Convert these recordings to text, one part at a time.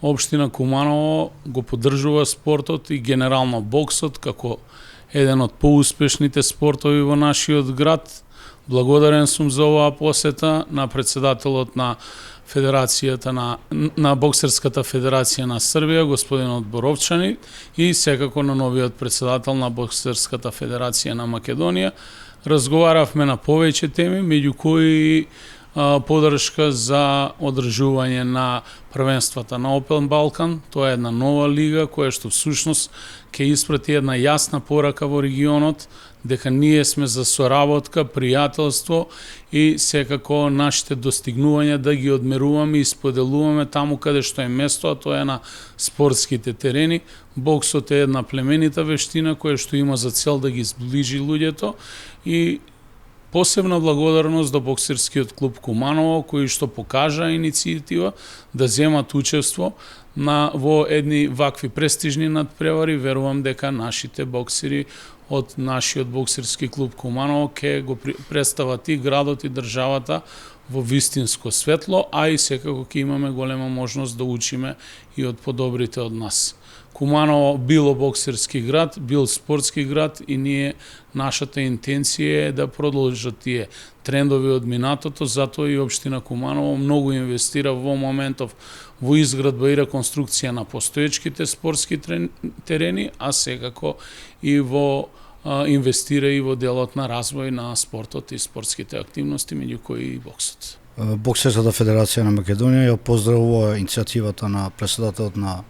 Општина Куманово го поддржува спортот и генерално боксот како еден од поуспешните спортови во нашиот град. Благодарен сум за оваа посета на председателот на Федерацијата на Боксерската федерација на Србија, господинот Боровчани, и секако на новиот председател на Боксерската федерација на Македонија. Разговаравме на повеќе теми, меѓу кои поддршка за одржување на првенствата на Open Balkan. Тоа е една нова лига која што всушност ќе испрати една јасна порака во регионот дека ние сме за соработка, пријателство и секако нашите достигнувања да ги одмеруваме и споделуваме таму каде што е место, а тоа е на спортските терени. Боксот е една племенита вештина која што има за цел да ги сближи луѓето и посебна благодарност до боксерскиот клуб Куманово, кој што покажа иницијатива да земат учество во едни вакви престижни надпревари. Верувам дека нашите боксери од нашиот боксерски клуб Куманово ќе го представат и градот и државата во вистинско светло, а и секако ќе имаме голема можност да учиме и од подобрите од нас. Куманово било боксерски град, бил спортски град и ние, нашата интенција е да продолжат тие трендови од минатото, затоа и општина Куманово многу инвестира во моментов во изградба и реконструкција на постоечките спортски терени, а секако и инвестира и во делот на развој на спортот и спортските активности, меѓу кои и боксот. Боксерската федерација на Македонија ја поздравува иницијативата на председателот на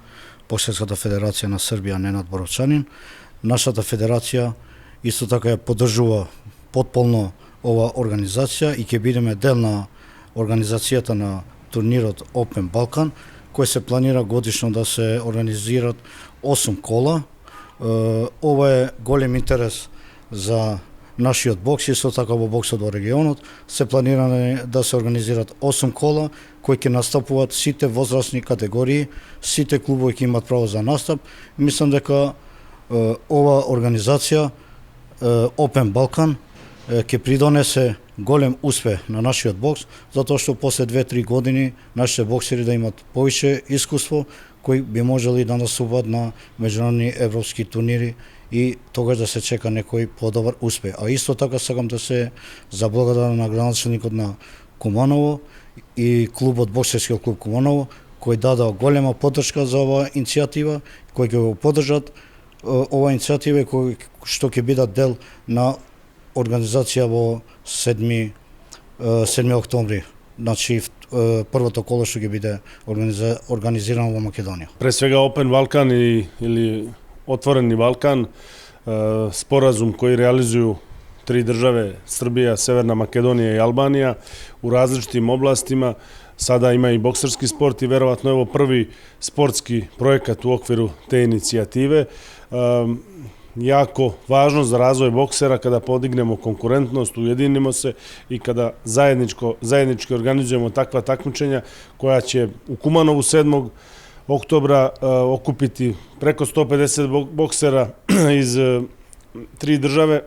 Боксерската федерација на Србија Ненад Боровчанин. Нашата федерација исто така ја поддржува потполно ова организација и ќе бидеме дел на организацијата на турнирот Open Balkan, кој се планира годишно да се организират 8 кола. Ова е голем интерес за нашиот бокс, исто така во боксот во регионот се планирано да се организират 8 кола кои ќе настапуваат сите возрастни категории, сите клубови ќе имат право за настап. Мислам дека ова организација Open Balkan ќе придонесе голем успех на нашиот бокс, затоа што после 2-3 години нашите боксери да имат повише искуство, кои би можели да настапуваат на меѓународни европски турнири и тогаш да се чека некој подобар успех. А исто така сакам да се заблагодарам на градоначелникот на Куманово и клубот Боксерскиот клуб Куманово, кој даде голема поддршка за оваа иницијатива, кои ќе го поддржат оваа иницијатива и кои што ќе бидат дел на организација во 7 октомври. Значи првото коло што ќе биде организирано во Македонија. Пред свега Open Balkan или Отворени Балкан, споразум кој реализују три државе, Србија, Северна Македонија и Албанија, у различитим областима. Сада има и боксерски спорт и веројатно ево први спортски проекат у оквиру те иницијативе. Јако важно за развој боксера када подигнемо конкурентност, уединимо се и када заеднички организуемо таква такмичења која ќе у Куманову 7 октомври окупити преко 150 боксера из три државе,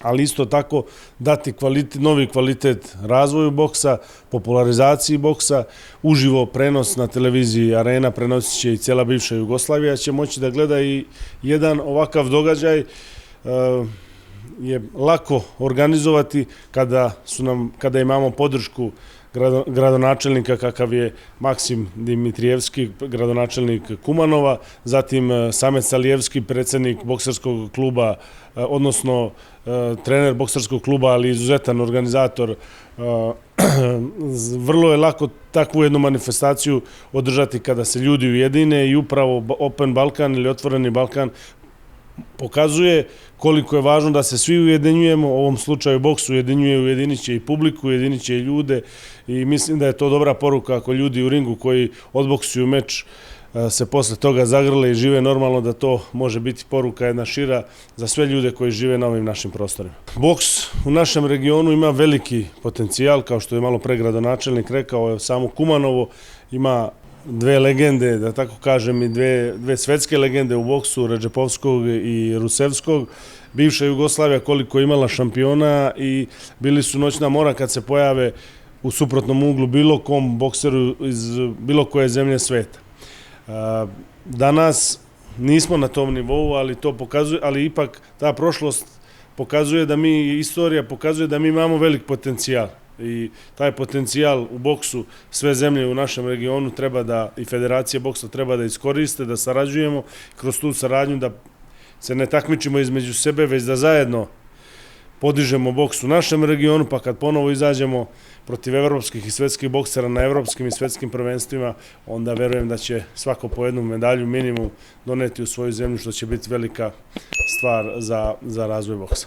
ali isto tako dati novi kvalitet razvoju boksa, popularizaciji boksa, uživo prenos na televiziji Arena prenosit će i cijela bivša Jugoslavija će moći da gleda i jedan ovakav događaj je lako organizovati kada imamo podršku gradonačelnika kakav je Maksim Dimitrijevski, gradonačelnik Kumanova, zatim Samet Salijevski, predsjednik bokserskog kluba, odnosno trener bokserskog kluba, ali izuzetan organizator. Vrlo je lako takvu jednu manifestaciju održati kada se ljudi ujedine i upravo Open Balkan ili Otvoreni Balkan pokazuje koliko je važno da se svi ujedinjujemo, u ovom slučaju boks ujedinit će i publiku, ujedinit će i ljude i mislim da je to dobra poruka ako ljudi u ringu koji odboksuju meč se posle toga zagrle i žive normalno, da to može biti poruka jedna šira za sve ljude koji žive na ovim našim prostorima. Boks u našem regionu ima veliki potencijal, kao što je malo pre gradonačelnik rekao, samo Kumanovo ima dve legende, da tako kažem, i dve svetske legende u boksu, Redžepovskog i Rusevskog. Bivša Jugoslavija koliko je imala šampiona i bili su noćna mora kad se pojave u suprotnom uglu bilo kom bokseru iz bilo koje zemlje sveta. Danas nismo na tom nivou, ali to pokazuje, ali ipak ta prošlost pokazuje da istorija pokazuje da mi imamo velik potencijal. I taj potencijal u boksu sve zemlje u našem regionu i Federacija boksa treba da iskoriste, da sarađujemo kroz tu saradnju, da se ne takmičimo između sebe, već da zajedno podižemo boks u našem regionu, pa kad ponovo izađemo protiv evropskih i svetskih boksera na evropskim i svetskim prvenstvima, onda verujem da će svako po jednu medalju minimum doneti u svoju zemlju, što će biti velika stvar za razvoj boksa.